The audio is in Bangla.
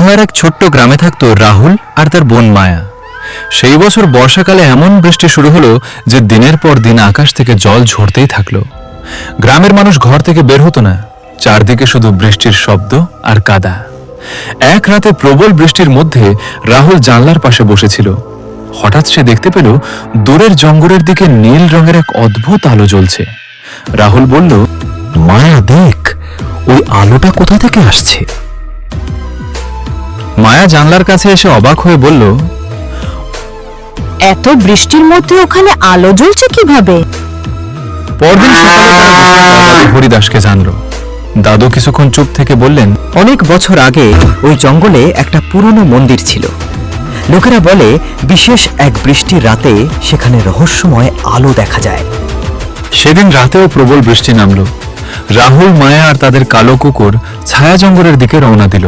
বাংলার এক ছোট্ট গ্রামে থাকতো রাহুল আর তার বোন মায়া। সেই বছর বর্ষাকালে এমন বৃষ্টি শুরু হলো যে দিনের পর দিন আকাশ থেকে জল ঝরতেই থাকলো। গ্রামের মানুষ ঘর থেকে বের হতো না, চারদিকে শুধু বৃষ্টির শব্দ আর কাদা। এক রাতে প্রবল বৃষ্টির মধ্যে রাহুল জানলার পাশে বসেছিল। হঠাৎ সে দেখতে পেল দূরের জঙ্গলের দিকে নীল রঙের এক অদ্ভুত আলো জ্বলছে। রাহুল বলল, মায়া দেখ, ওই আলোটা কোথা থেকে আসছে? মায়া জানলার কাছে এসে অবাক হয়ে বলল, এত বৃষ্টির মধ্যে ওখানে আলো জ্বলছে কিভাবে? পরদিন সকালে তারা দাদু হরিদাসকে জানল। দাদু কিছুক্ষণ চুপ থেকে বললেন, অনেক বছর আগে ওই জঙ্গলে একটা পুরনো মন্দির ছিল। লোকেরা বলে বিশেষ এক বৃষ্টির রাতে সেখানে রহস্যময় আলো দেখা যায়। সেদিন রাতেও প্রবল বৃষ্টি নামল। রাহুল, মায়া আর তাদের কালো কুকুর ছায়া জঙ্গলের দিকে রওনা দিল।